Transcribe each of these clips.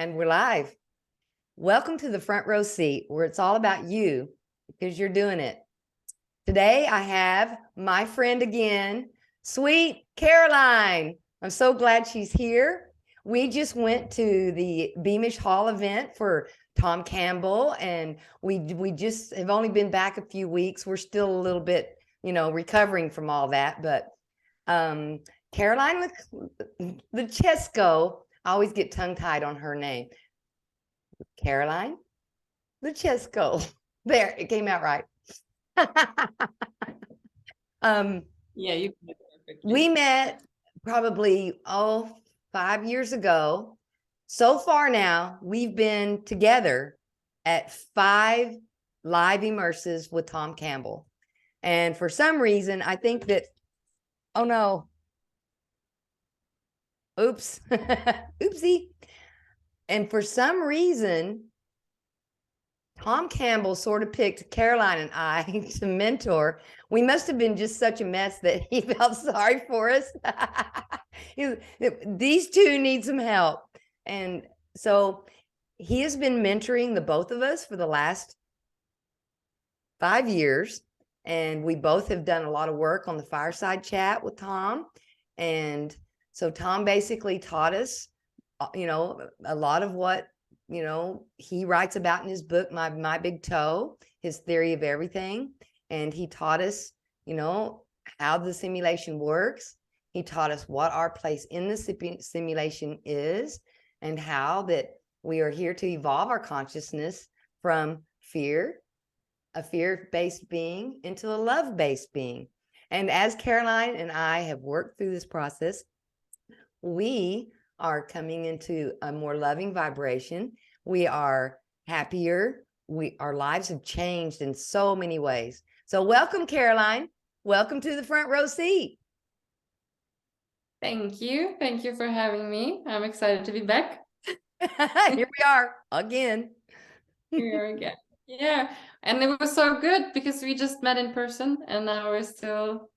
And we're live. Welcome to the front row seat, where it's all about you because you're doing it. Today, I have my friend again, sweet Caroline. I'm so glad she's here. We just went to the Beamish Hall event for Tom Campbell, and we just have only been back a few weeks. We're still a little bit, recovering from all that. But Caroline Luchesco, I always get tongue-tied on her name. Caroline Luchesco. There, it came out right. Yeah, you did perfectly. We met probably 5 years ago. So far now, we've been together at 5 live immersives with Tom Campbell. And for some reason, I think that, oh no. Oops. Oopsie. And for some reason, Tom Campbell sort of picked Caroline and I to mentor. We must have been just such a mess that he felt sorry for us. These two need some help. And so he has been mentoring the both of us for the last 5 years. And we both have done a lot of work on the fireside chat with Tom. And so Tom basically taught us, a lot of what he writes about in his book, My Big Toe, his theory of everything. And he taught us, how the simulation works. He taught us what our place in the simulation is, and how that we are here to evolve our consciousness from a fear-based being, into a love-based being. And as Caroline and I have worked through this process, we are coming into a more loving vibration. We are happier. Our lives have changed in so many ways. So welcome, Caroline. Welcome to the front row seat. Thank you. Thank you for having me. I'm excited to be back. Here we are again. Here again. Yeah. And it was so good because we just met in person and now we're still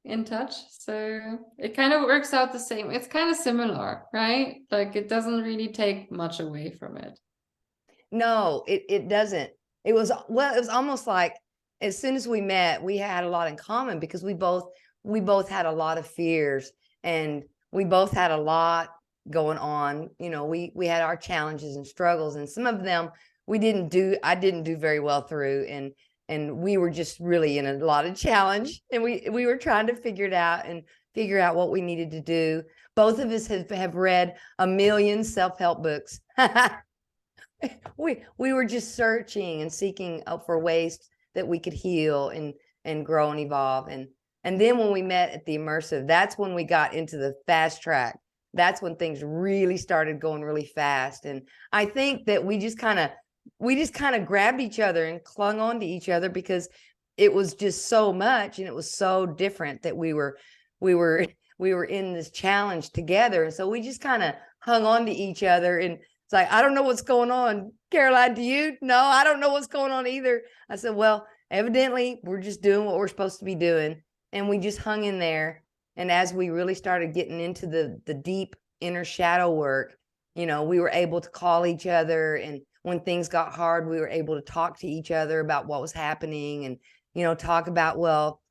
in touch. So it kind of works out the same. It's kind of similar, right? Like it doesn't really take much away from it. No, it doesn't. It was almost like as soon as we met, we had a lot in common because we both had a lot of fears, and we both had a lot going on. We had our challenges and struggles, and some of them I didn't do very well through, and we were just really in a lot of challenge, and we were trying to figure it out and figure out what we needed to do. Both of us have read a million self-help books. We were just searching and seeking for ways that we could heal and grow and evolve. And then when we met at the immersive, that's when we got into the fast track. That's when things really started going really fast. And I think that we just kind of grabbed each other and clung on to each other because it was just so much, and it was so different that we were in this challenge together. And so we just kind of hung on to each other. And it's like, I don't know what's going on. Caroline, do you? No, I don't know what's going on either. I said, well, evidently we're just doing what we're supposed to be doing. And we just hung in there. And as we really started getting into the deep inner shadow work, we were able to call each other. And when things got hard, we were able to talk to each other about what was happening, and, talk about, well,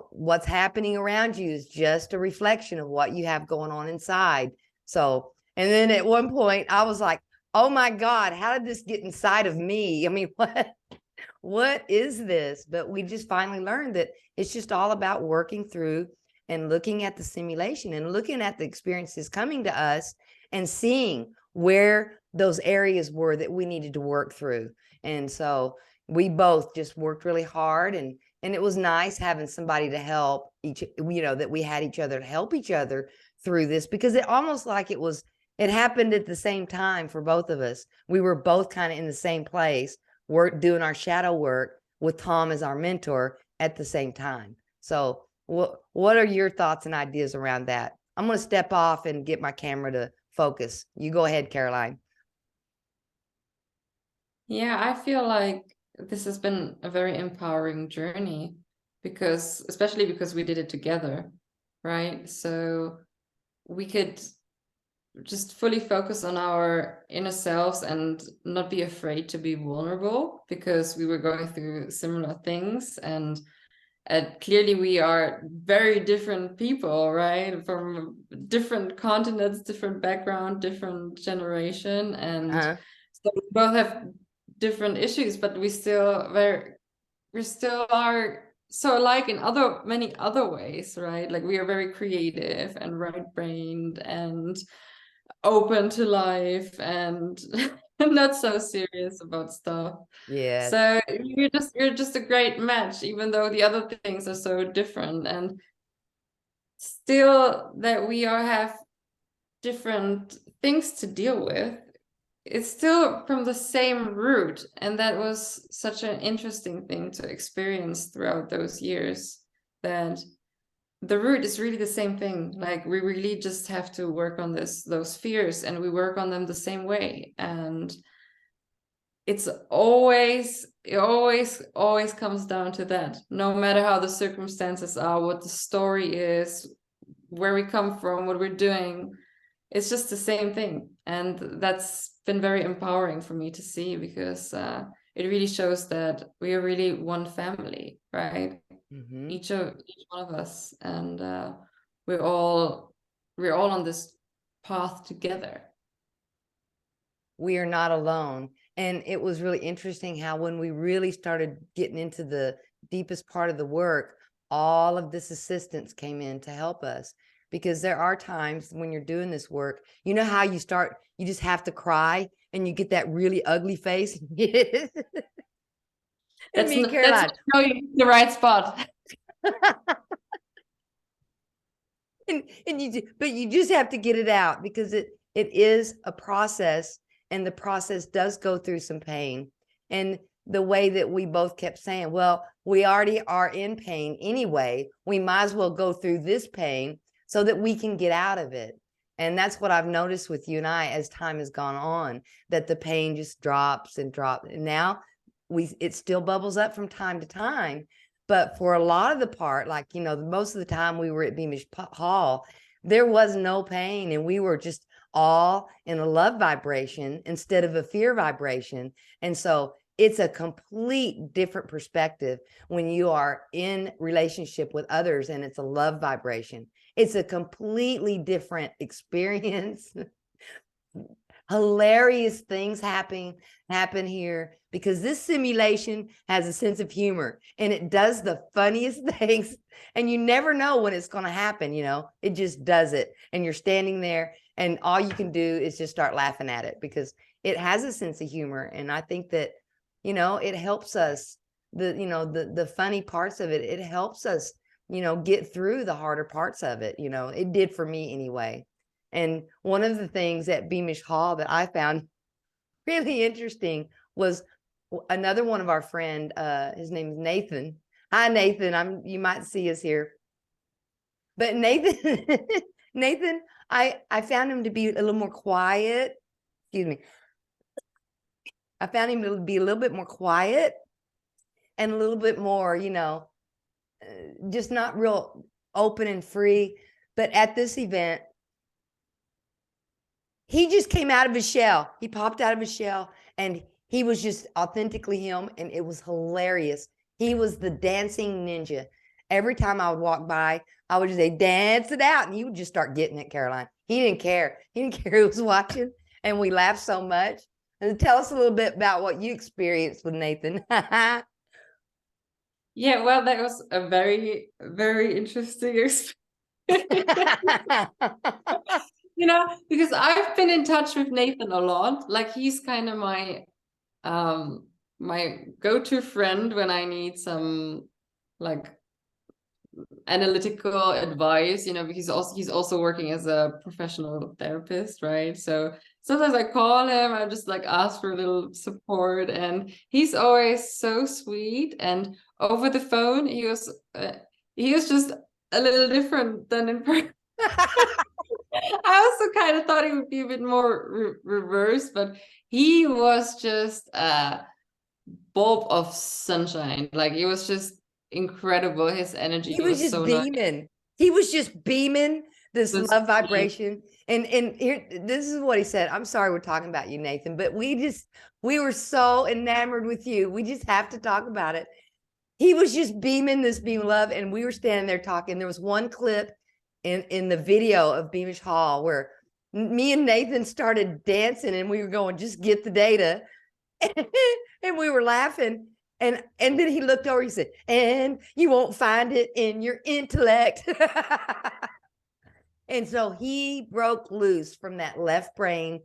what's happening around you is just a reflection of what you have going on inside. So, and then at one point I was like, oh my God, how did this get inside of me? I mean, what is this? But we just finally learned that it's just all about working through and looking at the simulation and looking at the experiences coming to us and seeing where those areas were that we needed to work through. And so we both just worked really hard, and it was nice having somebody to help that we had each other to help each other through this, because it almost like it happened at the same time for both of us. We were both kind of in the same place, doing our shadow work with Tom as our mentor at the same time. So what are your thoughts and ideas around that? I'm going to step off and get my camera to focus. You go ahead, Caroline. Yeah, I feel like this has been a very empowering journey especially because we did it together, right? So we could just fully focus on our inner selves and not be afraid to be vulnerable, because we were going through similar things. And clearly we are very different people, right? From different continents, different background, different generation. And Uh-huh. so we both have different issues, but we still are so alike in many other ways, right? Like we are very creative and right-brained and open to life and not so serious about stuff. Yes. So you're just a great match, even though the other things are so different. And still that we all have different things to deal with, it's still from the same root. And that was such an interesting thing to experience throughout those years, that the root is really the same thing. Like we really just have to work on those fears, and we work on them the same way. And it always comes down to that. No matter how the circumstances are, what the story is, where we come from, what we're doing, it's just the same thing. And that's been very empowering for me to see, because it really shows that we are really one family, right? Mm-hmm. Each one of us. And we're all on this path together. We are not alone. And it was really interesting how when we really started getting into the deepest part of the work, all of this assistance came in to help us. Because there are times when you're doing this work, you know how you just have to cry and you get that really ugly face. And That's me and that's Caroline. the right spot. But you just have to get it out, because it is a process, and the process does go through some pain. And the way that we both kept saying, well, we already are in pain anyway, we might as well go through this pain so that we can get out of it. And that's what I've noticed with you and I as time has gone on, that the pain just drops and drops. And now it still bubbles up from time to time, but for a lot of the part, like, most of the time we were at Beamish Hall, there was no pain, and we were just all in a love vibration instead of a fear vibration. And so it's a complete different perspective when you are in relationship with others and it's a love vibration. It's a completely different experience. Hilarious things happen here, because this simulation has a sense of humor, and it does the funniest things, and you never know when it's going to happen. It just does it, and you're standing there, and all you can do is just start laughing at it, because it has a sense of humor. And I think that it helps us, the funny parts of it helps us get through the harder parts of it. It did for me anyway. And one of the things at Beamish Hall that I found really interesting was another one of our friend, his name is Nathan. Hi, Nathan. You might see us here. But Nathan, Nathan, I found him to be a little more quiet. Excuse me. I found him to be a little bit more quiet and a little bit more, just not real open and free. But at this event, he just came out of his shell. He popped out of his shell, and he was just authentically him, and it was hilarious. He was the dancing ninja. Every time I would walk by, I would just say, dance it out, and he would just start getting it, Caroline. He didn't care. He didn't care who was watching, and we laughed so much. And tell us a little bit about what you experienced with Nathan. Yeah, well, that was a very, very interesting experience. Because I've been in touch with Nathan a lot. Like he's kind of my go-to friend when I need some like analytical advice, because he's also working as a professional therapist, right? So sometimes I call him, I just like ask for a little support, and he's always so sweet. And over the phone, he was just a little different than in person. I also kind of thought he would be a bit more reversed, but he was just a bulb of sunshine. Like it was just incredible. His energy He was was just so nice. beaming. He was just beaming. this This, love yeah. vibration. And here, this is what he said. I'm sorry we're talking about you, Nathan, but we were so enamored with you. We just have to talk about it. He was just beaming this beam of love, and we were standing there talking. There was one clip in the video of Beamish Hall where me and Nathan started dancing, and we were going, just get the data. And we were laughing. And then he looked over, he said, and you won't find it in your intellect. And so he broke loose from that left brain,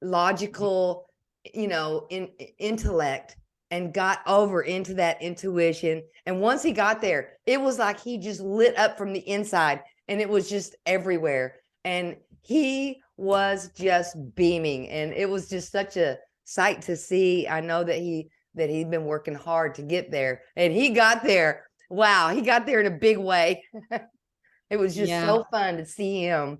logical, intellect, and got over into that intuition. And once he got there, it was like he just lit up from the inside, and it was just everywhere. And he was just beaming, and it was just such a sight to see. I know that he'd been working hard to get there, and he got there. Wow, he got there in a big way. It was just so fun to see him.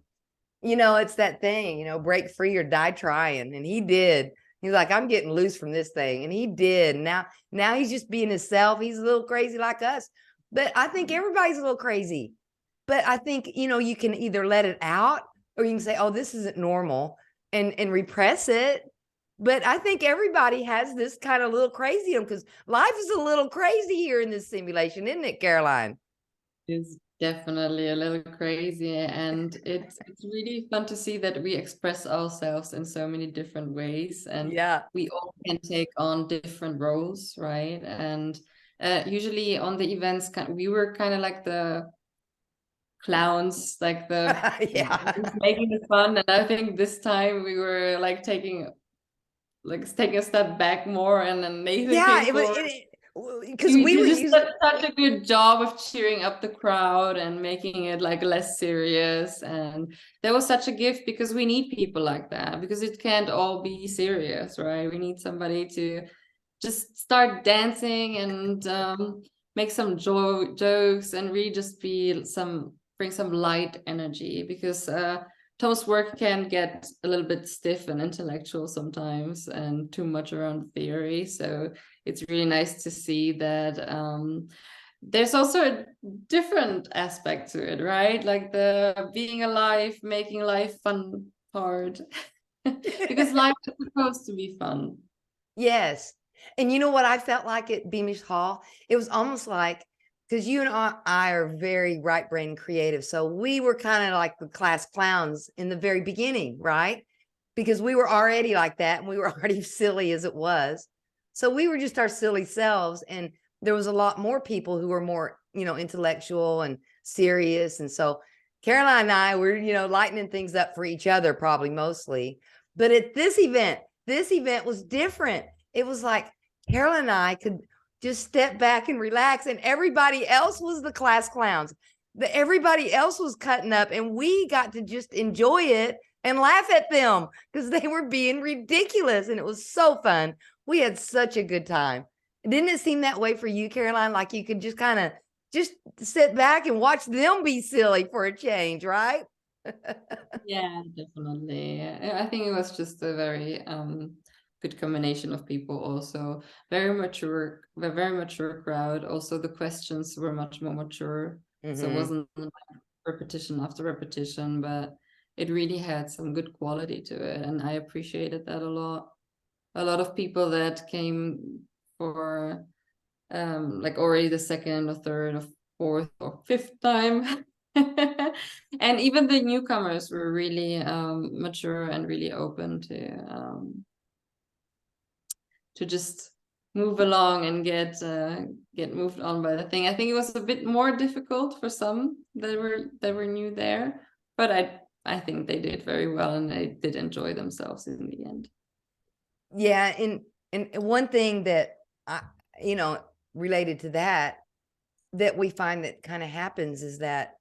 It's that thing, break free or die trying. And he did. He's like, I'm getting loose from this thing. And he did. Now he's just being himself. He's a little crazy like us. But I think everybody's a little crazy. But I think, you can either let it out, or you can say, oh, this isn't normal, and repress it. But I think everybody has this kind of little crazy in them, because life is a little crazy here in this simulation, isn't it, Caroline? It's definitely a little crazy, and it's really fun to see that we express ourselves in so many different ways, and we all can take on different roles, right? And usually on the events, we were kind of like the clowns, like the making it fun. And I think this time we were like taking a step back more, and then Nathan came forward. Because we were just did such a good job of cheering up the crowd and making it like less serious. And that was such a gift, because we need people like that, because it can't all be serious, right? We need somebody to just start dancing and make some jokes and really just bring some light energy, because Tom's work can get a little bit stiff and intellectual sometimes, and too much around theory. So it's really nice to see that there's also a different aspect to it, right? Like the being alive, making life fun part, because life is supposed to be fun. Yes. And you know what I felt like at Beamish Hall? It was almost like, because you and I are very right brain creative. So we were kind of like the class clowns in the very beginning, right? Because we were already like that, and we were already silly as it was. So we were just our silly selves. And there was a lot more people who were more, intellectual and serious. And so Caroline and I were, lightening things up for each other, probably mostly. But at this event was different. It was like Caroline and I could just step back and relax, and everybody else was the class clowns. Everybody else was cutting up, and we got to just enjoy it and laugh at them because they were being ridiculous, and it was so fun. We had such a good time. Didn't it seem that way for you, Caroline? Like you could just kind of just sit back and watch them be silly for a change, right? Yeah, definitely. I think it was just a very good combination of people. Also very mature crowd. Also the questions were much more mature. So it wasn't like repetition after repetition, but it really had some good quality to it, and I appreciated that a lot. A lot of people that came for like already the second or third or fourth or fifth time. And even the newcomers were really mature and really open to just move along and get moved on by the thing. I think it was a bit more difficult for some that were new there, but I think they did very well, and they did enjoy themselves in the end. Yeah, and one thing that I, related to that we find that kind of happens is that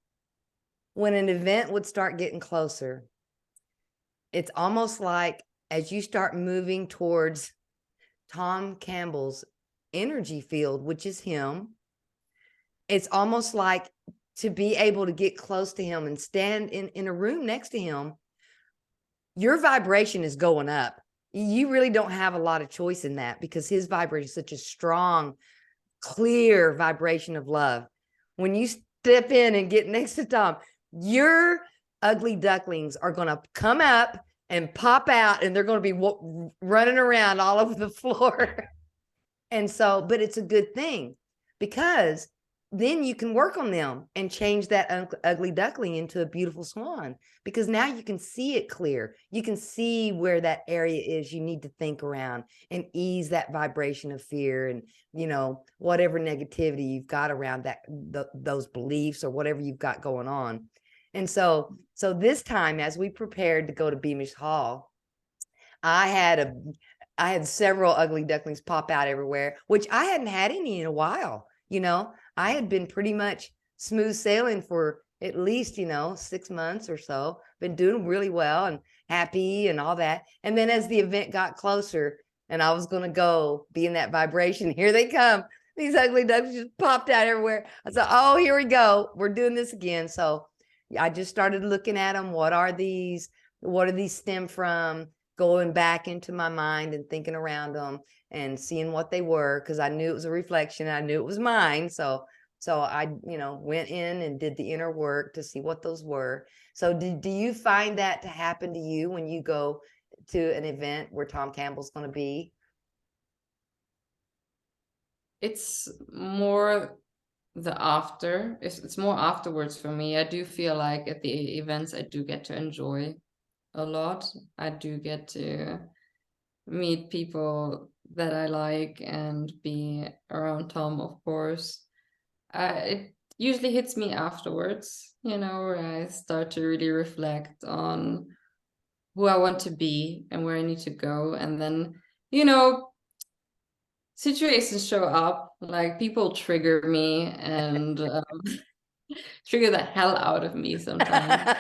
when an event would start getting closer, it's almost like as you start moving towards Tom Campbell's energy field, which is him, it's almost like to be able to get close to him and stand in a room next to him, your vibration is going up. You really don't have a lot of choice in that, because his vibration is such a strong, clear vibration of love. When you step in and get next to Tom, your ugly ducklings are going to come up and pop out, and they're going to be running around all over the floor. And so, but it's a good thing, because then you can work on them and change that ugly duckling into a beautiful swan, because now you can see it clear. You can see where that area is you need to think around and ease that vibration of fear, and, you know, whatever negativity you've got around that, those beliefs or whatever you've got going on. And so this time, as we prepared to go to Beamish Hall, I had several ugly ducklings pop out everywhere, which I hadn't had any in a while. You know, I had been pretty much smooth sailing for at least, 6 months or so, been doing really well and happy and all that. And then as the event got closer and I was going to go be in that vibration, here they come. These ugly ducklings just popped out everywhere. I said, oh, here we go. We're doing this again. So I just started looking at them. What are these? What do these stem from? Going back into my mind and thinking around them and seeing what they were, because I knew it was a reflection. I knew it was mine. So I, went in and did the inner work to see what those were. So do you find that to happen to you when you go to an event where Tom Campbell's going to be? It's more the after. It's more afterwards for me. I do feel like at the events I do get to enjoy a lot. I do get to meet people that I like and be around Tom, of course. It usually hits me afterwards, where I start to really reflect on who I want to be and where I need to go. And then, situations show up, like people trigger me and trigger the hell out of me sometimes.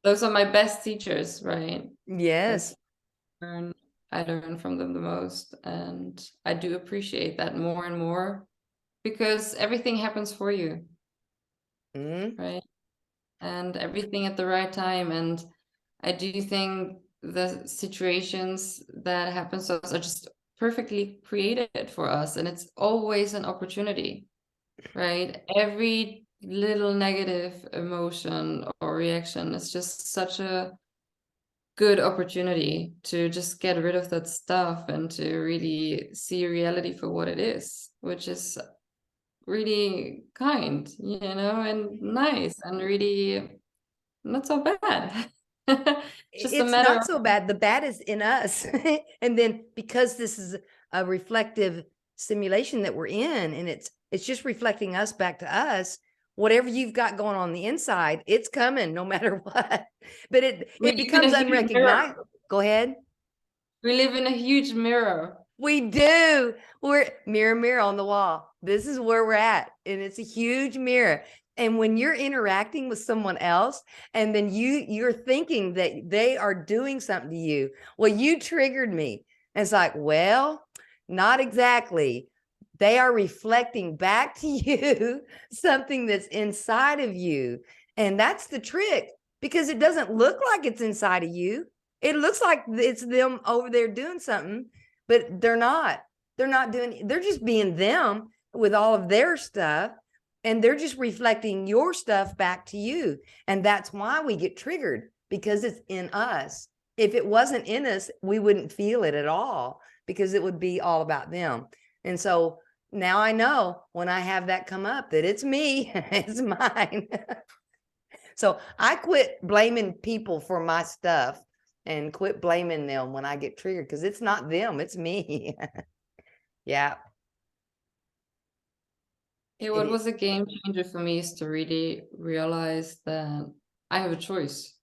Those are my best teachers, right? Yes. I learn from them the most, and I do appreciate that more and more, because everything happens for you, right? And everything at the right time. And I do think the situations that happen to us are just perfectly created for us, and it's always an opportunity, right? Every little negative emotion or reaction is just such a good opportunity to just get rid of that stuff and to really see reality for what it is, which is really kind, and nice, and really not so bad. Just a It's matter not of so bad. The bad is in us. And then because this is a reflective simulation that we're in, and it's just reflecting us back to us, whatever you've got going on the inside, it's coming no matter what. But it becomes unrecognizable. Go ahead. We live in a huge mirror. We do. We're mirror, mirror on the wall. This is where we're at. And it's a huge mirror. And when you're interacting with someone else, and then you're thinking that they are doing something to you, well, you triggered me. And it's like, well, not exactly. They are reflecting back to you something that's inside of you. And that's the trick, because it doesn't look like it's inside of you. It looks like it's them over there doing something, but they're not. They're just being them with all of their stuff. And they're just reflecting your stuff back to you. And that's why we get triggered, because it's in us. If it wasn't in us, we wouldn't feel it at all, because it would be all about them. And so now I know when I have that come up that it's me, it's mine. So I quit blaming people for my stuff and quit blaming them when I get triggered, because it's not them, it's me. Yeah. What was a game changer for me is to really realize that I have a choice.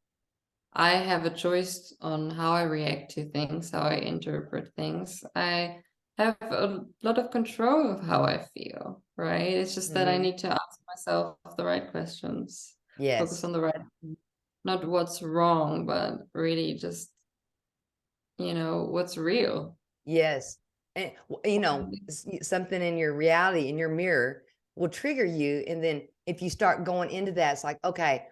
I have a choice on how I react to things, how I interpret things. I have a lot of control of how I feel, right? It's just that I need to ask myself the right questions. Yes. Focus on the right, not what's wrong, but really just, what's real. Yes. And, something in your reality, in your mirror, will trigger you. And then if you start going into that, it's like, okay,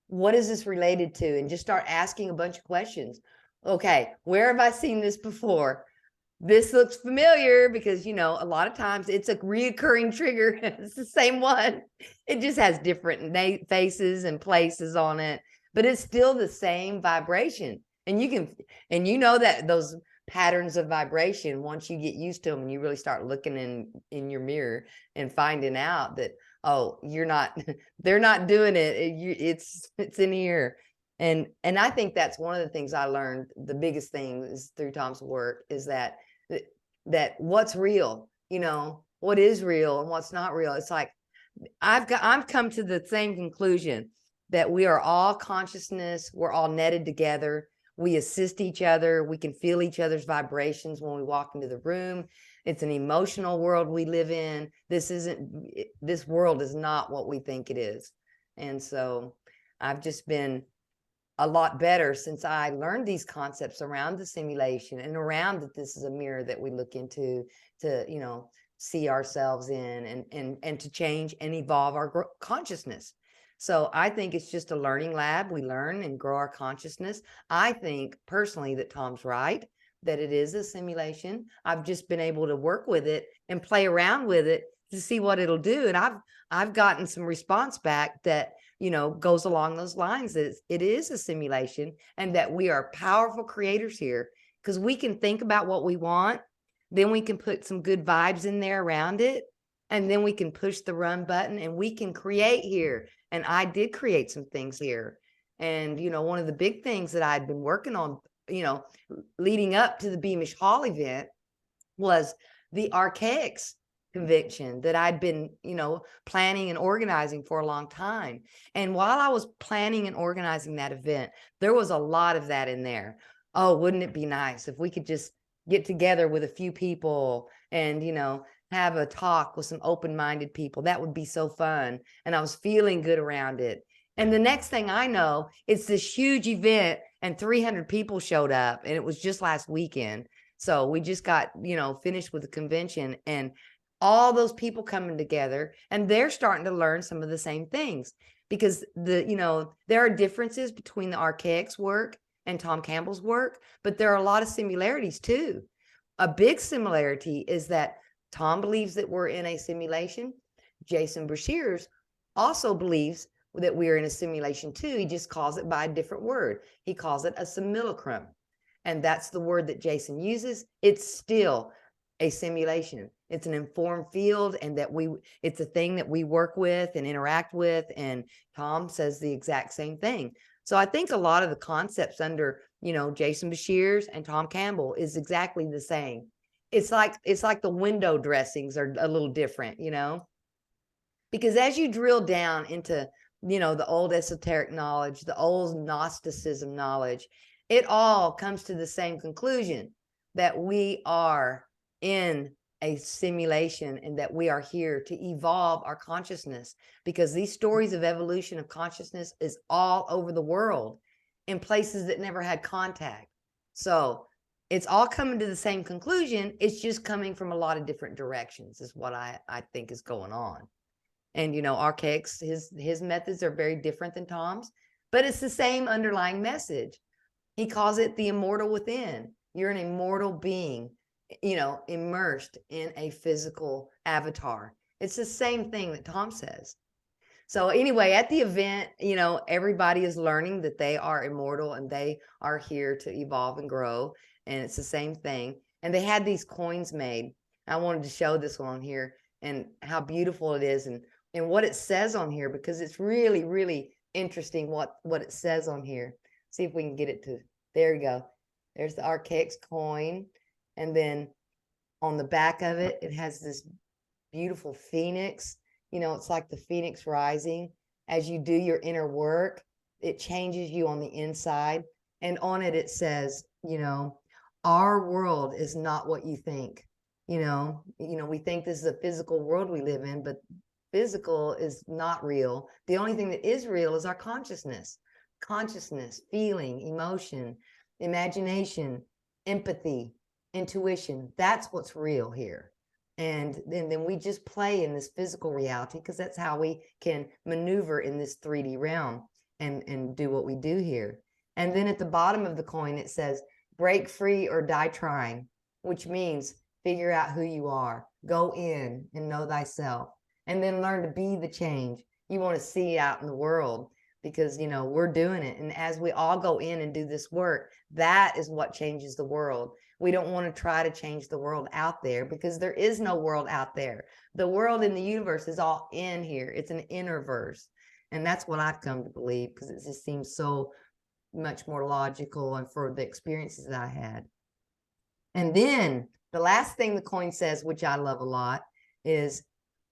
what is this related to? And just start asking a bunch of questions. Okay, where have I seen this before? this looks familiar because, you know, a lot of times it's a reoccurring trigger. It's the same one. It just has different faces and places on it, but it's still the same vibration. And you can, and you know that those patterns of vibration, once you get used to them and you really start looking in your mirror and finding out that, oh, you're not, they're not doing it. It's in here. And I think that's one of the things I learned. The biggest thing is through Tom's work is that what's real, you know, what is real and what's not real. It's like I've come to the same conclusion that we are all consciousness. We're all netted together. We assist each other. We can feel each other's vibrations when we walk into the room. It's an emotional world we live in. This world is not what we think it is. And so I've just been a lot better since I learned these concepts around the simulation and around that this is a mirror that we look into to, you know, see ourselves in and to change and evolve our consciousness. So I think it's just a learning lab. We learn and grow our consciousness. I think personally that Tom's right, that it is a simulation. I've just been able to work with it and play around with it to see what it'll do. And I've gotten some response back that, you know, goes along those lines, that it is a simulation and that we are powerful creators here because we can think about what we want. Then we can put some good vibes in there around it. And then we can push the run button and we can create here. And I did create some things here. And, you know, one of the big things that I'd been working on, you know, leading up to the Beamish Hall event was the Archaix conviction that I'd been, you know, planning and organizing for a long time. And while I was planning and organizing that event, there was a lot of that in there. Oh, wouldn't it be nice if we could just get together with a few people and, you know, have a talk with some open-minded people? That would be so fun. And I was feeling good around it. And the next thing I know, it's this huge event and 300 people showed up, and it was just last weekend. So we just got, you know, finished with the convention and all those people coming together, and they're starting to learn some of the same things because you know, there are differences between the Archaix work and Tom Campbell's work, but there are a lot of similarities too. A big similarity is that Tom believes that we're in a simulation. Jason Brashears also believes that we're in a simulation too. He just calls it by a different word. He calls it a simulacrum. And that's the word that Jason uses. It's still a simulation. It's an informed field, and that it's a thing that we work with and interact with. And Tom says the exact same thing. So I think a lot of the concepts under, you know, Jason Brashears and Tom Campbell is exactly the same. It's like the window dressings are a little different, you know, because as you drill down into, you know, the old esoteric knowledge, the old Gnosticism knowledge, it all comes to the same conclusion, that we are in a simulation and that we are here to evolve our consciousness, because these stories of evolution of consciousness is all over the world in places that never had contact. So it's all coming to the same conclusion. It's just coming from a lot of different directions is what I think is going on. And, you know, Archaix, his methods are very different than Tom's, but it's the same underlying message. He calls it the immortal within. You're an immortal being, you know, immersed in a physical avatar. It's the same thing that Tom says. So anyway, at the event, you know, everybody is learning that they are immortal and they are here to evolve and grow. And it's the same thing. And they had these coins made. I wanted to show this one here and how beautiful it is and what it says on here, because it's really, really interesting what it says on here. See if we can get it to, there you go. There's the Archaix coin. And then on the back of it, it has this beautiful phoenix. You know, it's like the phoenix rising. As you do your inner work, it changes you on the inside. And on it, it says, you know, our world is not what you think. You know, we think this is a physical world we live in, but physical is not real. The only thing that is real is our consciousness, feeling, emotion, imagination, empathy, intuition. That's what's real here. And then we just play in this physical reality because that's how we can maneuver in this 3D realm and do what we do here. And then at the bottom of the coin, it says, break free or die trying. which means figure out who you are, go in and know thyself, and then learn to be the change you want to see out in the world, because we're doing it. And as we all go in and do this work, that is what changes the world. We don't want to try to change the world out there, because there is no world out there. The world in the universe is all in here. It's an inner verse. And that's what I've come to believe, because it just seems so much more logical, and for the experiences that I had. And then the last thing the coin says, which I love a lot, is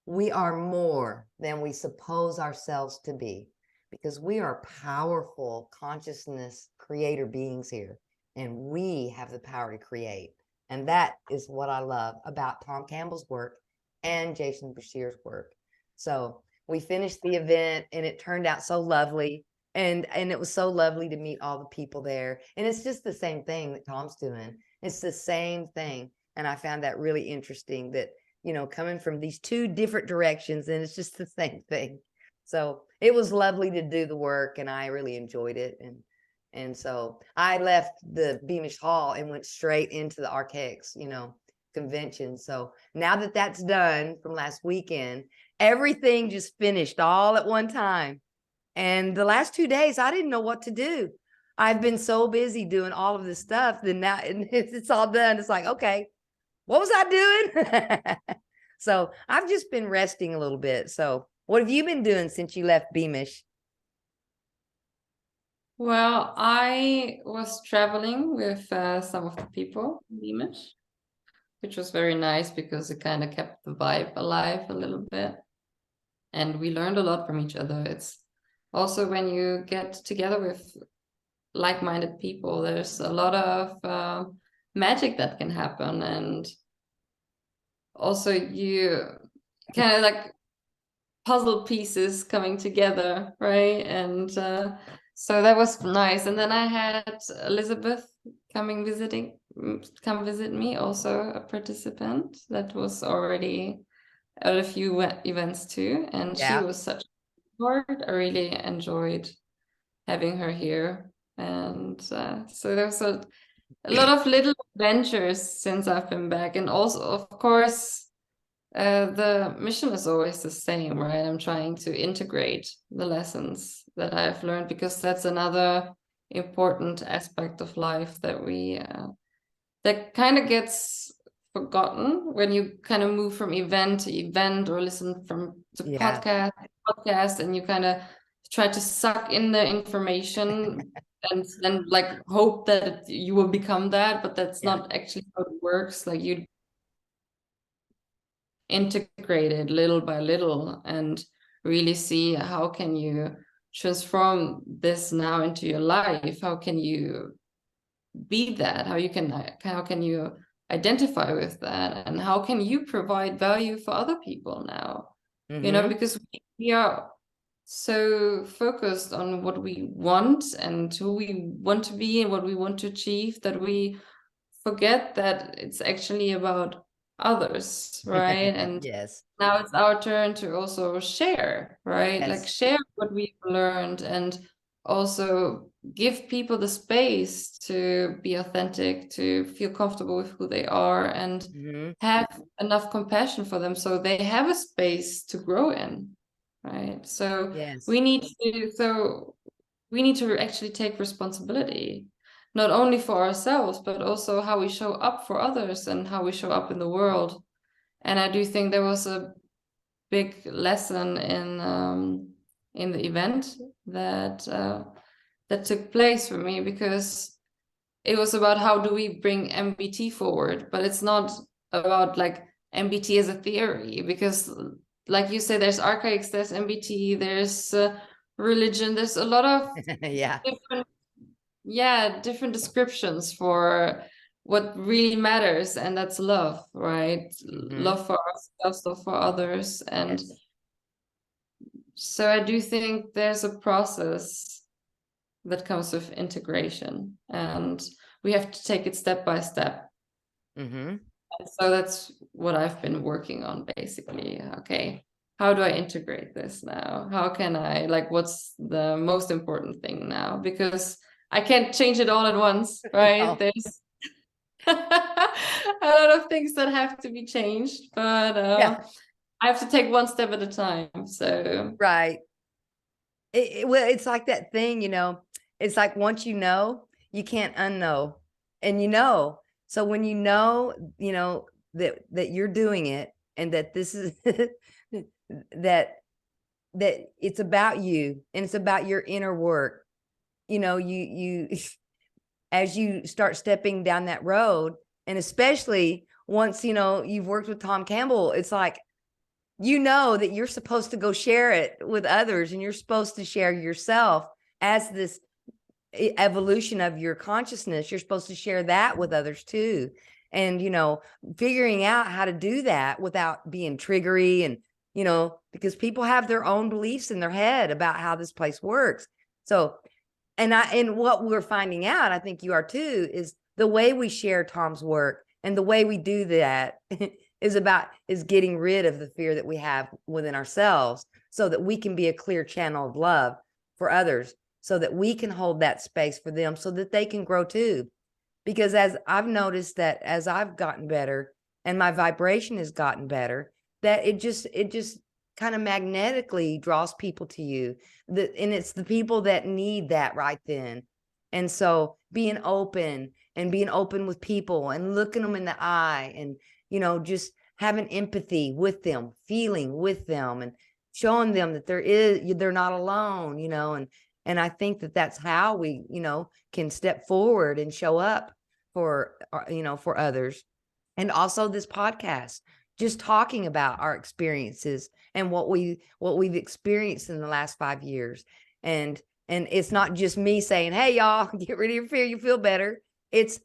we are more than we suppose ourselves to be, because we are powerful consciousness creator beings here, and we have the power to create. And that is what I love about Tom Campbell's work and Jason Bashir's work. So we finished the event, and it turned out so lovely. And it was so lovely to meet all the people there. And it's just the same thing that Tom's doing. It's the same thing. And I found that really interesting, that, coming from these two different directions, and it's just the same thing. So it was lovely to do the work, and I really enjoyed it. And so I left the Beamish Hall and went straight into the Archaix, convention. So now that that's done from last weekend, everything just finished all at one time. And the last 2 days, I didn't know what to do. I've been so busy doing all of this stuff that now it's all done. It's like, okay, what was I doing? So I've just been resting a little bit. So what have you been doing since you left Beamish? Well, I was traveling with some of the people in Beamish, which was very nice because it kind of kept the vibe alive a little bit. And we learned a lot from each other. It's also, when you get together with like-minded people, there's a lot of magic that can happen. And also you kind of like puzzle pieces coming together, right? And so that was nice. And then I had Elizabeth come visit me, also a participant that was already at a few events too. And she was such a support. I really enjoyed having her here. And so there was a lot of little adventures since I've been back. And also, of course, the mission is always the same, right? I'm trying to integrate the lessons that I've learned, because that's another important aspect of life that that kind of gets forgotten when you kind of move from event to event, or listen to podcast, and you kind of try to suck in the information and then like hope that you will become that, but that's not actually how it works. Like, you integrate it little by little and really see how can you transform this now into your life. How can you be that? How can you identify with that, and how can you provide value for other people now? Because we are so focused on what we want and who we want to be and what we want to achieve, that we forget that it's actually about others, right? And now it's our turn to also share, right? Like, share what we've learned, and also give people the space to be authentic, to feel comfortable with who they are, and have enough compassion for them so they have a space to grow in, right? So we need to actually take responsibility, not only for ourselves, but also how we show up for others and how we show up in the world. And I do think there was a big lesson in the event that took place for me, because it was about how do we bring MBT forward, but it's not about like MBT as a theory, because like you say, there's Archaix, there's MBT, there's religion, there's a lot of different descriptions for what really matters, and that's love, right? Love for ourselves, love for others. And so I do think there's a process that comes with integration, and we have to take it step by step. And so that's what I've been working on, basically. Okay, how do I integrate this now? How can I, like, what's the most important thing now? Because I can't change it all at once, right? A lot of things that have to be changed, but Yeah. I have to take one step at a time. So Right. Well, it's like that thing, it's like once you can't unknow, and so when that you're doing it, and that this is that it's about you, and it's about your inner work, you as you start stepping down that road, and especially once you've worked with Tom Campbell, it's like that you're supposed to go share it with others, and you're supposed to share yourself as this evolution of your consciousness. You're supposed to share that with others too, and figuring out how to do that without being triggery, and because people have their own beliefs in their head about how this place works. So, and what we're finding out, I think you are too, is the way we share Tom's work and the way we do that is getting rid of the fear that we have within ourselves, so that we can be a clear channel of love for others, so that we can hold that space for them, so that they can grow too. Because as I've noticed, that as I've gotten better and my vibration has gotten better, that it just kind of magnetically draws people to you, and it's the people that need that right then. And so being open with people, and looking them in the eye, and just having empathy with them, feeling with them, and showing them that they're not alone, and I think that that's how we can step forward and show up for for others. And also this podcast, just talking about our experiences and what we've experienced in the last 5 years. And it's not just me saying, hey y'all, get rid of your fear, you feel better. It's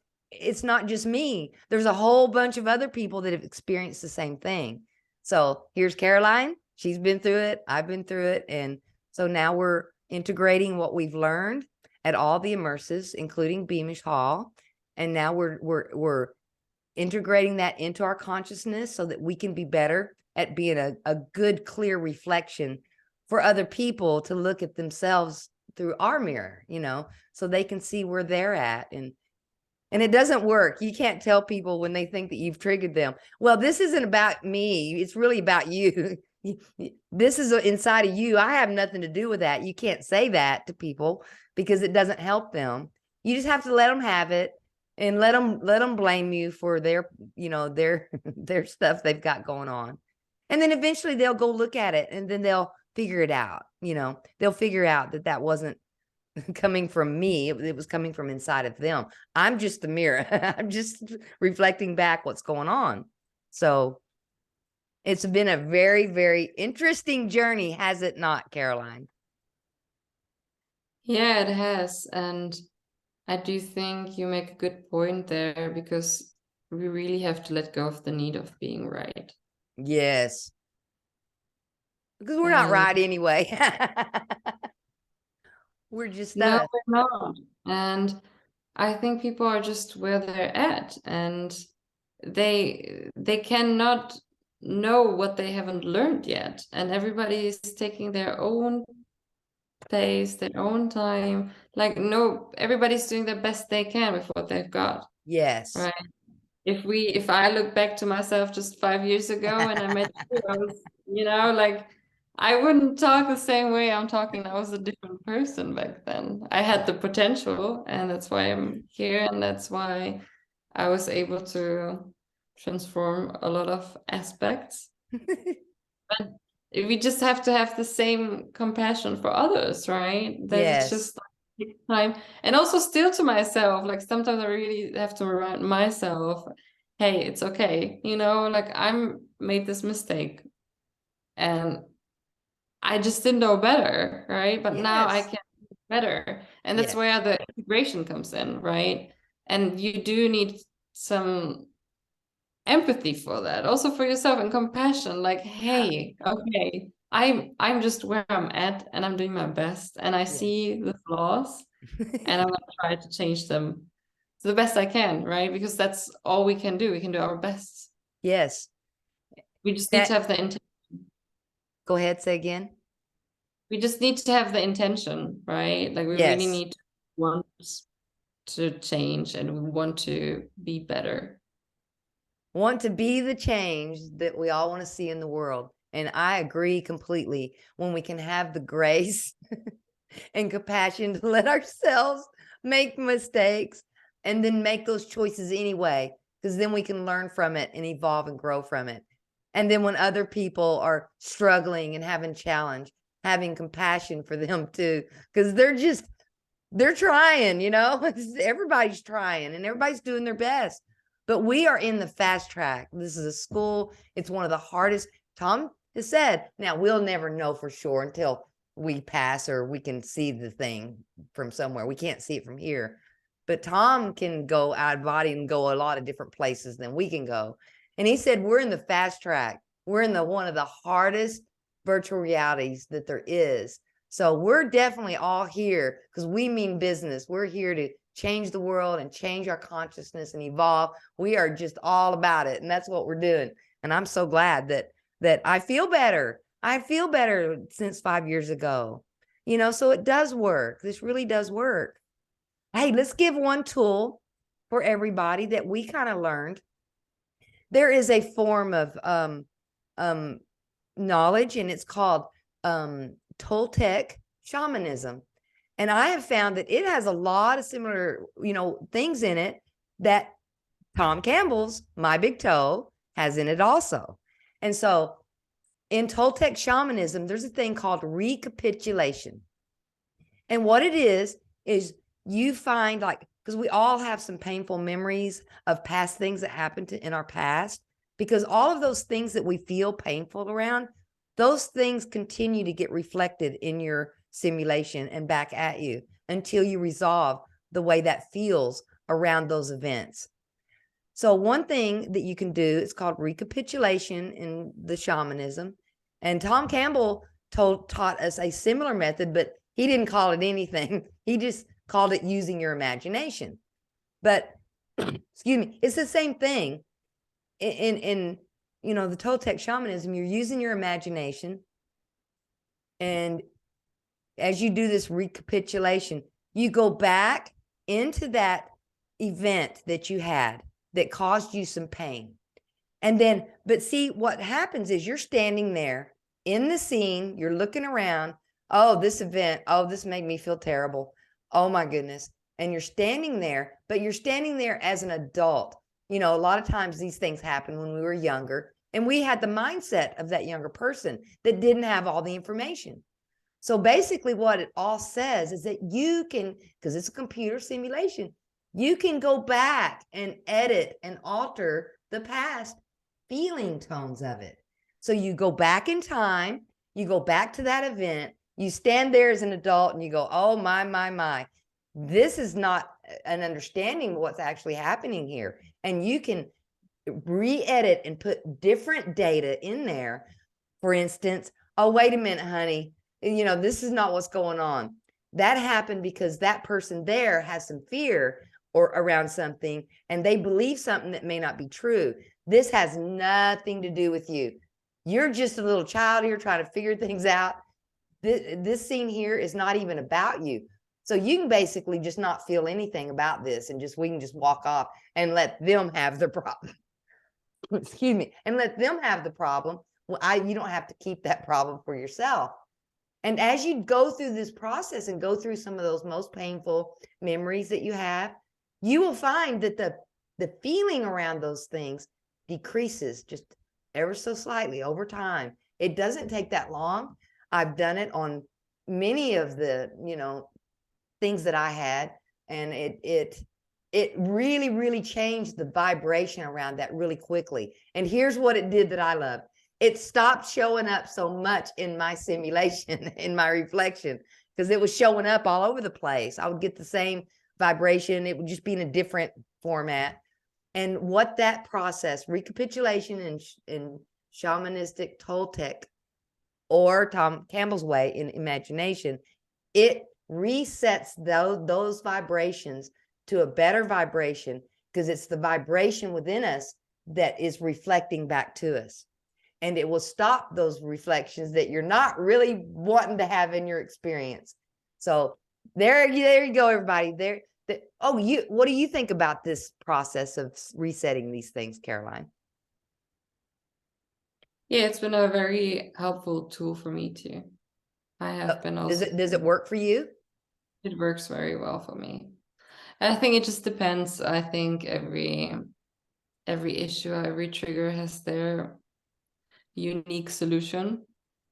not just me. There's a whole bunch of other people that have experienced the same thing. So here's Caroline. She's been through it. I've been through it. And so now we're integrating what we've learned at all the immersives, including Beamish Hall. And now we're integrating that into our consciousness, so that we can be better at being a good, clear reflection for other people to look at themselves through our mirror, so they can see where they're at. And it doesn't work. You can't tell people when they think that you've triggered them, well, this isn't about me, it's really about you. This is inside of you. I have nothing to do with that. You can't say that to people, because it doesn't help them. You just have to let them have it, and let them blame you for their their stuff they've got going on. And then eventually they'll go look at it, and then they'll figure it out. They'll figure out that wasn't coming from me. It was coming from inside of them. I'm just the mirror. I'm just reflecting back what's going on. So it's been a very, very interesting journey, has it not, Caroline? yeah, it has. And I do think you make a good point there, because we really have to let go of the need of being right. Yes. Because we're not right anyway. We're just no, us. we're not. And I think people are just where they're at, and they cannot know what they haven't learned yet. And everybody is taking their own pace, their own time. Like, no, everybody's doing the best they can with what they've got. Yes. Right. If I look back to myself just 5 years ago, and I met you, I was, like, I wouldn't talk the same way I'm talking. I was a different person back then. I had the potential, and that's why I'm here, and that's why I was able to transform a lot of aspects. But we just have to have the same compassion for others, right? That it's Yes. just like, time. And also still to myself, like sometimes I really have to remind myself, hey, it's okay. Like I'm made this mistake, and I just didn't know better, right? But now I Yes. can do better. And that's Yes. where the integration comes in, right? And you do need some empathy for that, also for yourself, and compassion, like, hey, okay, I'm just where I'm at, and I'm doing my best, and I Yes. see the flaws, and I'm gonna try to change them to the best I can, right? Because that's all we can do. We can do our best. Yes. We just need That, to have the intention. go ahead, say again. We just need to have the intention, right? Like we really Yes. need to want to change and we want to be better. Want to be the change that we all want to see in the world. And I agree completely. When we can have the grace and compassion to let ourselves make mistakes and then make those choices anyway, because then we can learn from it and evolve and grow from it. And then when other people are struggling and having challenge, having compassion for them too, because they're trying, you know, everybody's trying and everybody's doing their best. But we are in the fast track. This is a school. It's one of the hardest. Tom has said, now we'll never know for sure until we pass or we can see the thing from somewhere. We can't see it from here. But Tom can go out of body and go a lot of different places than we can go. And he said, we're in the fast track. We're in one of the hardest virtual realities that there is. So we're definitely all here because we mean business. We're here to change the world and change our consciousness and evolve. We are just all about it. And that's what we're doing. And I'm so glad that I feel better. I feel better since 5 years ago. You know, so it does work. This really does work. Hey, let's give one tool for everybody that we kind of learned. There is a form of knowledge, and it's called Toltec shamanism. And I have found that it has a lot of similar, you know, things in it that Tom Campbell's My Big Toe has in it also. And so in Toltec shamanism, there's a thing called recapitulation. And what it is you find, like, because we all have some painful memories of past things that happened in our past, because all of those things that we feel painful around, those things continue to get reflected in your simulation and back at you until you resolve the way that feels around those events. So one thing that you can do is called recapitulation in the shamanism. And Tom Campbell taught us a similar method, but he didn't call it anything. He just called it using your imagination. But excuse me, it's the same thing. In you know, the Toltec shamanism, you're using your imagination. And as you do this recapitulation, you go back into that event that you had that caused you some pain. And then, but see, what happens is you're standing there in the scene, you're looking around. Oh, this event, oh, this made me feel terrible. Oh my goodness. And you're standing there, but you're standing there as an adult. You know, a lot of times these things happen when we were younger, and we had the mindset of that younger person that didn't have all the information. So basically what it all says is that you can, because it's a computer simulation, you can go back and edit and alter the past feeling tones of it. So you go back in time, you go back to that event, you stand there as an adult and you go, oh my, this is not an understanding of what's actually happening here. And you can re-edit and put different data in there. For instance, oh, wait a minute, honey, you know, this is not what's going on. That happened because that person there has some fear or around something, and they believe something that may not be true. This has nothing to do with you. You're just a little child here trying to figure things out. This scene here is not even about you. So you can basically just not feel anything about this, and we can just walk off and let them have the problem. Excuse me, and let them have the problem. Well, you don't have to keep that problem for yourself. And as you go through this process and go through some of those most painful memories that you have, you will find that the feeling around those things decreases just ever so slightly over time. It doesn't take that long. I've done it on many of the, you know, things that I had, and it really, really changed the vibration around that really quickly. And here's what it did that I love. It stopped showing up so much in my simulation, in my reflection, because it was showing up all over the place. I would get the same vibration. It would just be in a different format. And what that process, recapitulation in shamanistic Toltec, or Tom Campbell's way in imagination, it resets those vibrations to a better vibration, because it's the vibration within us that is reflecting back to us. And it will stop those reflections that you're not really wanting to have in your experience. So there you go, everybody. what do you think about this process of resetting these things, Caroline? Yeah, it's been a very helpful tool for me too. I have been also. Does it work for you? It works very well for me. I think it just depends. I think every issue, every trigger has their unique solution.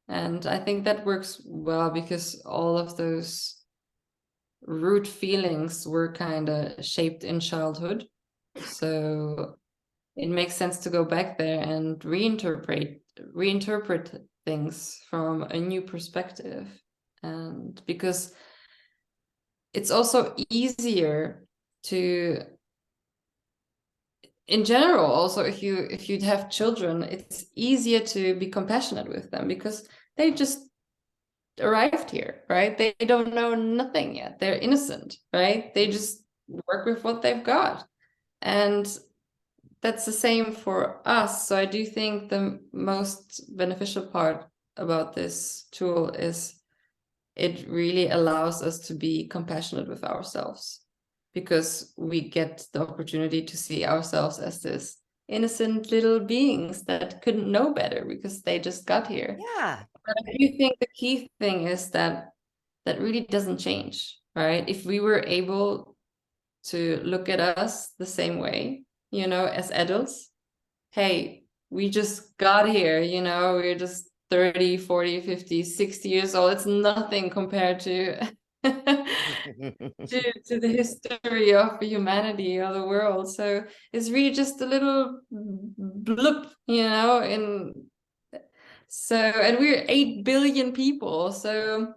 And I think that works well because all of those root feelings were kind of shaped in childhood. So it makes sense to go back there and reinterpret things from a new perspective. And because it's also easier to, in general, also if you'd have children, it's easier to be compassionate with them because they just arrived here, right? They don't know nothing yet. They're innocent, right? They just work with what they've got. And that's the same for us. So I do think the most beneficial part about this tool is it really allows us to be compassionate with ourselves because we get the opportunity to see ourselves as this innocent little beings that couldn't know better because they just got here. Yeah. But I do think the key thing is that really doesn't change, right? If we were able to look at us the same way, as adults, hey, we just got here, we're just 30, 40, 50, 60 years old. It's nothing compared to to the history of humanity or the world. So it's really just a little bloop, and we're 8 billion people. So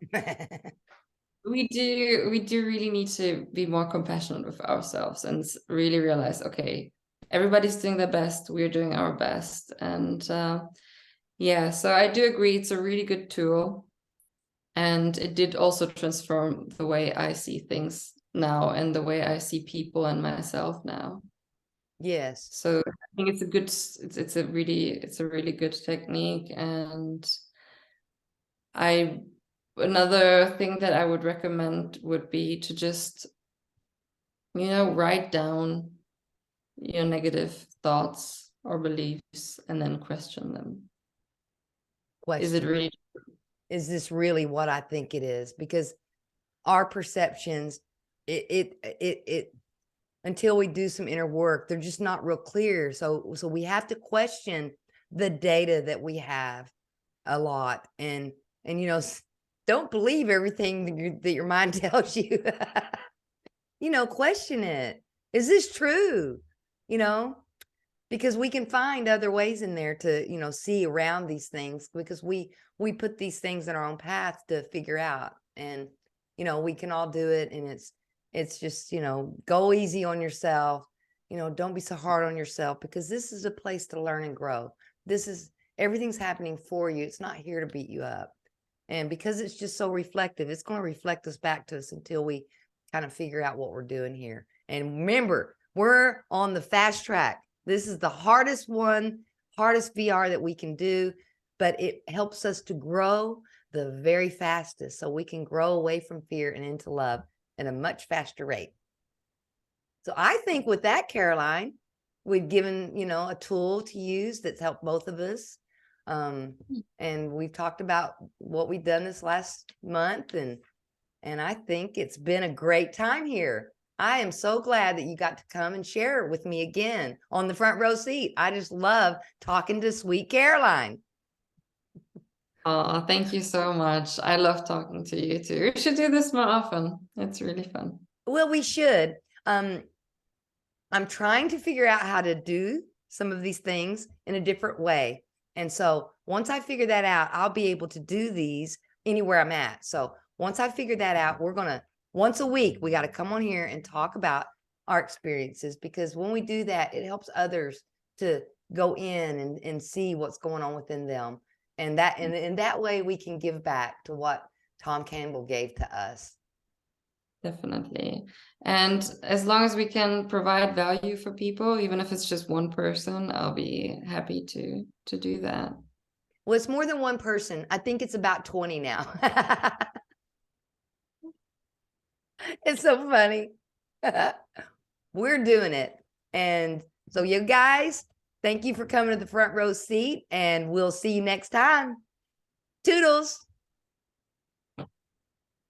we do really need to be more compassionate with ourselves and really realize, okay, everybody's doing their best, we're doing our best. And yeah, so I do agree it's a really good tool. And it did also transform the way I see things now and the way I see people and myself now. Yes. So I think it's a good, it's a really good technique. And another thing that I would recommend would be to just, write down your negative thoughts or beliefs and then question them. Is it really? Is this really what I think it is? Because our perceptions, it until we do some inner work, they're just not real clear. So we have to question the data that we have a lot, and don't believe everything that your mind tells you. Question it. Is this true? Because we can find other ways in there to see around these things, because we put these things in our own path to figure out, and we can all do it. And it's just go easy on yourself. Don't be so hard on yourself, because this is a place to learn and grow. Everything's happening for you. It's not here to beat you up. And because it's just so reflective, it's going to reflect us back to us until we kind of figure out what we're doing here. And remember, we're on the fast track. This is the hardest VR that we can do, but it helps us to grow the very fastest, so we can grow away from fear and into love at a much faster rate. So I think with that, Caroline, we've given, a tool to use that's helped both of us. And we've talked about what we've done this last month, and I think it's been a great time here. I am so glad that you got to come and share it with me again on the front row seat. I just love talking to sweet Caroline. Oh, thank you so much. I love talking to you too. We should do this more often. It's really fun. Well, we should. I'm trying to figure out how to do some of these things in a different way. And so once I figure that out, I'll be able to do these anywhere I'm at. So once I figure that out, we're going to, once a week, we got to come on here and talk about our experiences, because when we do that, it helps others to go in and see what's going on within them. And that way we can give back to what Tom Campbell gave to us. Definitely. And as long as we can provide value for people, even if it's just one person, I'll be happy to do that. Well, it's more than one person. I think it's about 20 now. It's so funny. We're doing it. And so you guys, thank you for coming to the front row seat, and we'll see you next time. Toodles.